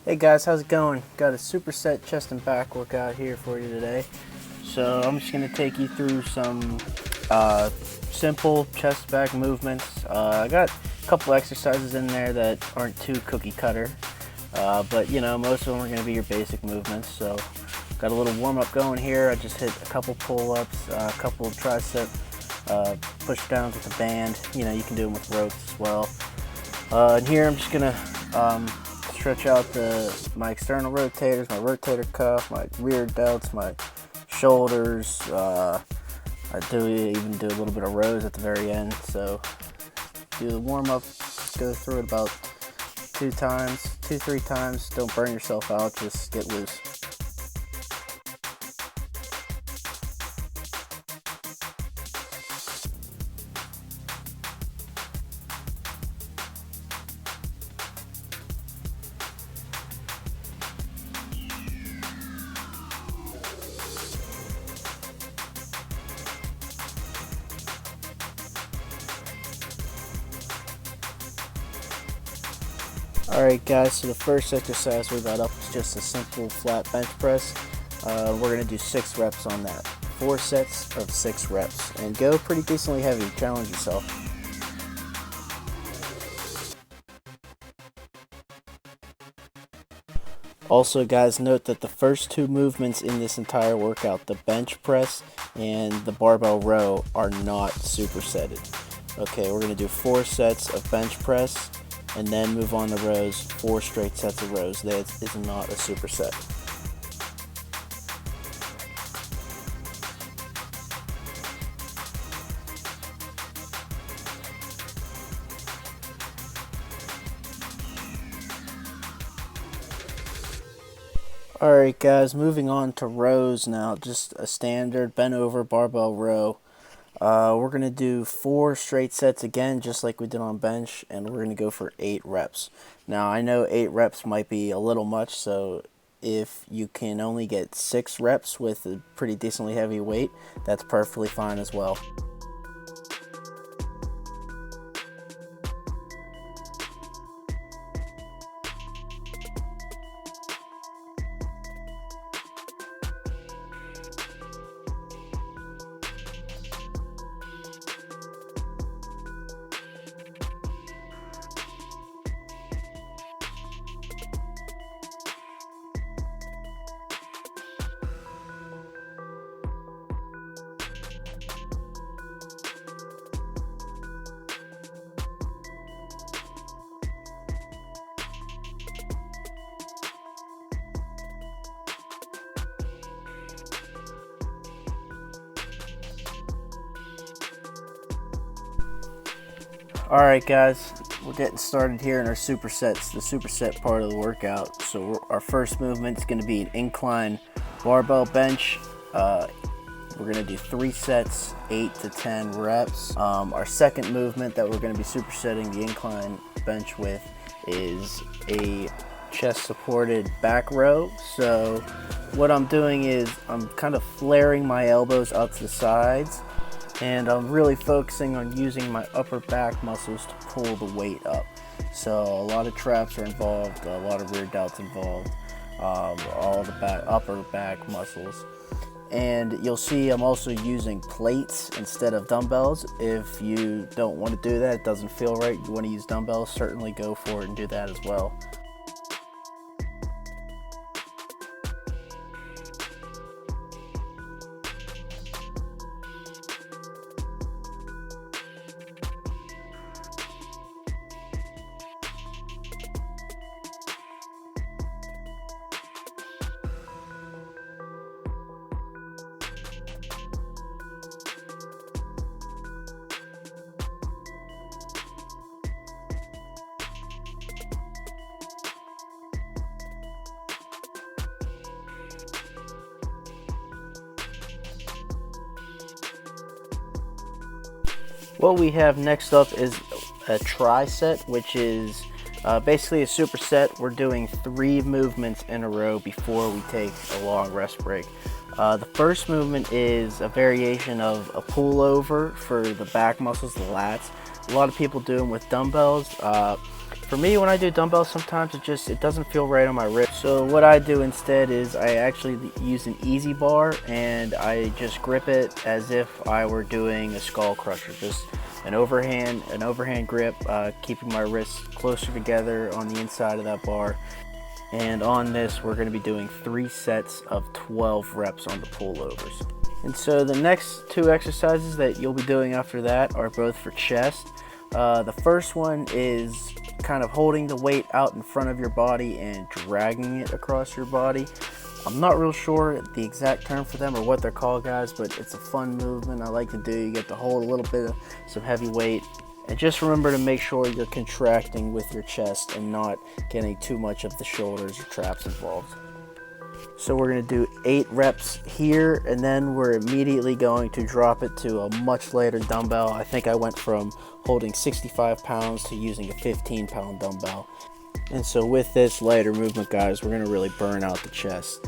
Hey guys, how's it going? Got a superset chest and back workout here for you today. So I'm just going to take you through some simple chest back movements. I got a couple exercises in there that aren't too cookie cutter, but you know, most of them are going to be your basic movements. So got a little warm up going here. I just hit a couple pull-ups, a couple of tricep push downs with a band. You know, you can do them with ropes as well. And here I'm just going to stretch out my external rotators, my rotator cuff, my rear delts, my shoulders. I even do a little bit of rows at the very end. So do the warm up, go through it about 3 times. Don't burn yourself out, just get loose. Alright guys, so the first exercise we got up is just a simple flat bench press. We're going to do 6 reps on that. 4 sets of 6 reps. And go pretty decently heavy, challenge yourself. Also guys, note that the first 2 movements in this entire workout, the bench press and the barbell row, are not supersetted. Okay, we're going to do 4 sets of bench press and then move on to rows, 4 straight sets of rows. That is not a superset. Alright guys, moving on to rows now, just a standard bent over barbell row. We're going to do 4 straight sets again, just like we did on bench, and we're going to go for 8 reps. Now, I know 8 reps might be a little much, so if you can only get 6 reps with a pretty decently heavy weight, that's perfectly fine as well. Alright guys, we're getting started here in our supersets, the superset part of the workout. So our first movement is going to be an incline barbell bench. We're going to do 3 sets, 8 to 10 reps. Our second movement that we're going to be supersetting the incline bench with is a chest supported back row. So what I'm doing is I'm kind of flaring my elbows out to the sides, and I'm really focusing on using my upper back muscles to pull the weight up. So a lot of traps are involved, a lot of rear delts involved, all the upper back muscles. And you'll see I'm also using plates instead of dumbbells. If you don't want to do that, it doesn't feel right, you want to use dumbbells, certainly go for it and do that as well. What we have next up is a Triset, which is basically a superset. We're doing 3 movements in a row before we take a long rest break. The first movement is a variation of a pullover for the back muscles, the lats. A lot of people do them with dumbbells. For me, when I do dumbbells, sometimes it doesn't feel right on my wrist. So what I do instead is I actually use an easy bar and I just grip it as if I were doing a skull crusher. Just an overhand grip, keeping my wrists closer together on the inside of that bar. And on this, we're going to be doing 3 sets of 12 reps on the pullovers. And so the next 2 exercises that you'll be doing after that are both for chest. The first one is kind of holding the weight out in front of your body and dragging it across your body. I'm not real sure the exact term for them or what they're called, guys, but it's a fun movement I like to do. You get to hold a little bit of some heavy weight. And just remember to make sure you're contracting with your chest and not getting too much of the shoulders or traps involved. So we're going to do 8 reps here, and then we're immediately going to drop it to a much lighter dumbbell. I think I went from holding 65 pounds to using a 15-pound dumbbell. And so with this lighter movement, guys, we're going to really burn out the chest.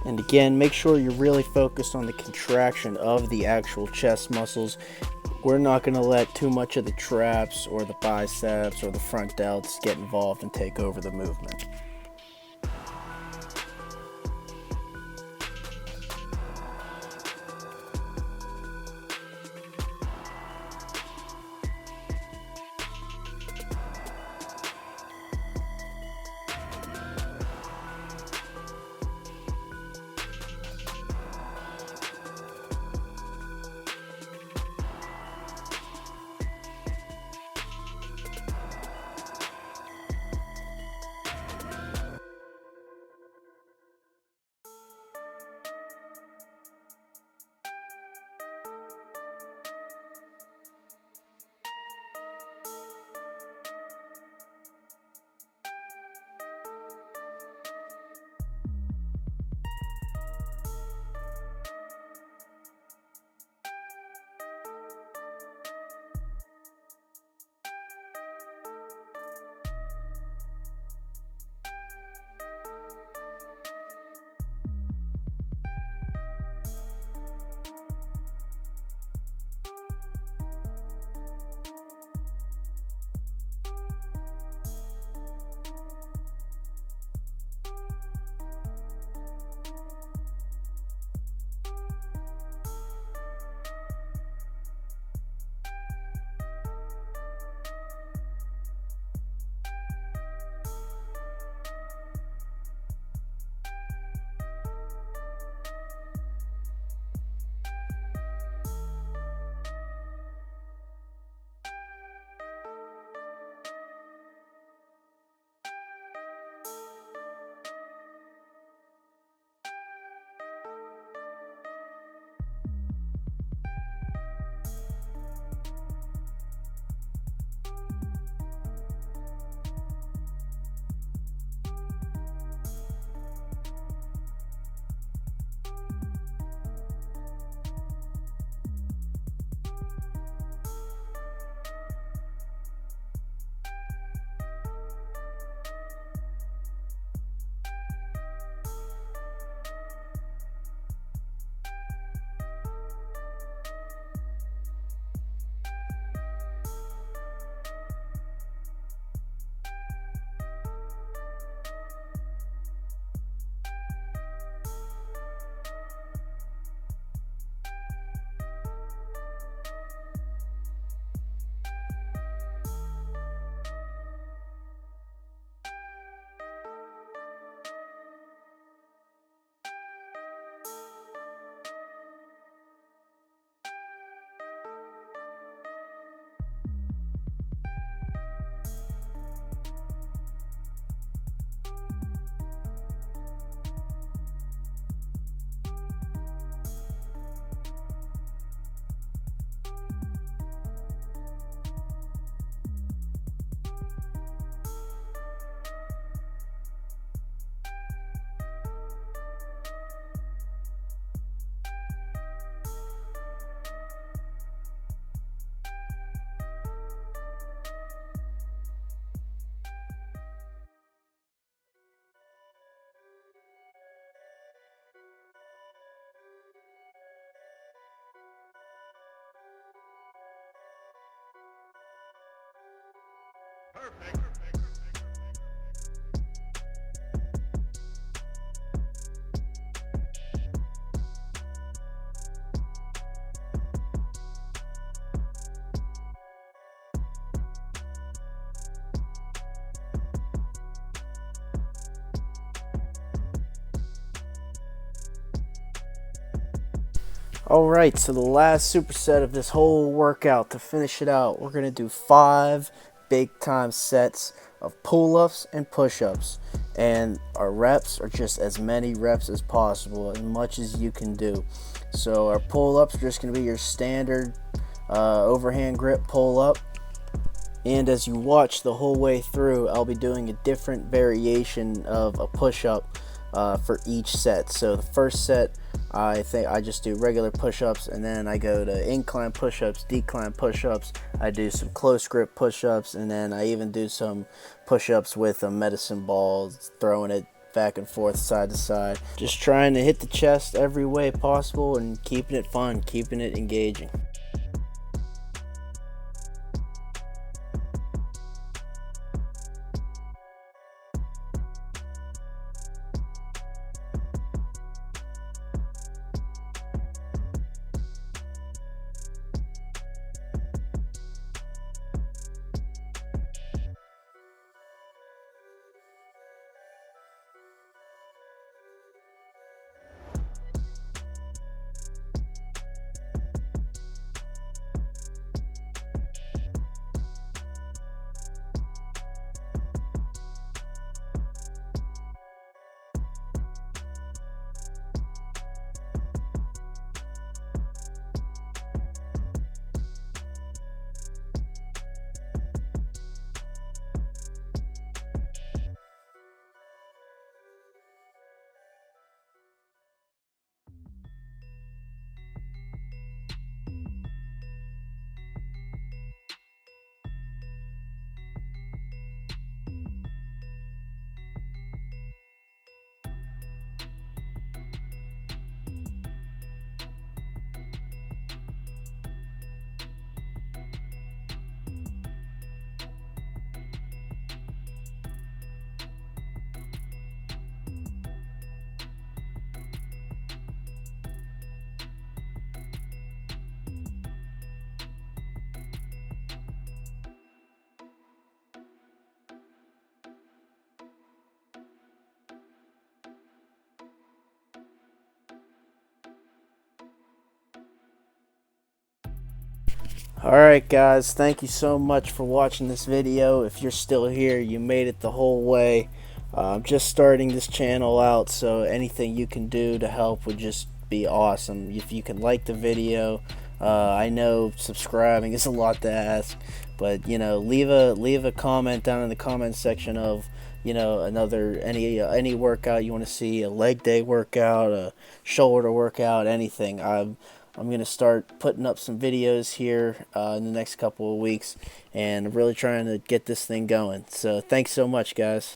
And again, make sure you're really focused on the contraction of the actual chest muscles. We're not going to let too much of the traps or the biceps or the front delts get involved and take over the movement. Perfect. Alright, so the last superset of this whole workout, to finish it out, we're going to do 5 big time sets of pull-ups and push-ups. And our reps are just as many reps as possible, as much as you can do. So our pull-ups are just going to be your standard overhand grip pull-up. And as you watch the whole way through, I'll be doing a different variation of a push-up for each set. So the first set, I think I just do regular push-ups, and then I go to incline push-ups, decline push-ups. I do some close grip push-ups, and then I even do some push-ups with a medicine ball, throwing it back and forth, side to side. Just trying to hit the chest every way possible and keeping it fun, keeping it engaging. Alright guys, thank you so much for watching this video. If you're still here, you made it the whole way. I'm just starting this channel out, so anything you can do to help would just be awesome. If you can like the video, I know subscribing is a lot to ask, but you know, leave a comment down in the comment section of, you know, any workout you want to see, a leg day workout, a shoulder workout, anything. I'm going to start putting up some videos here in the next couple of weeks, and I'm really trying to get this thing going. So thanks so much, guys.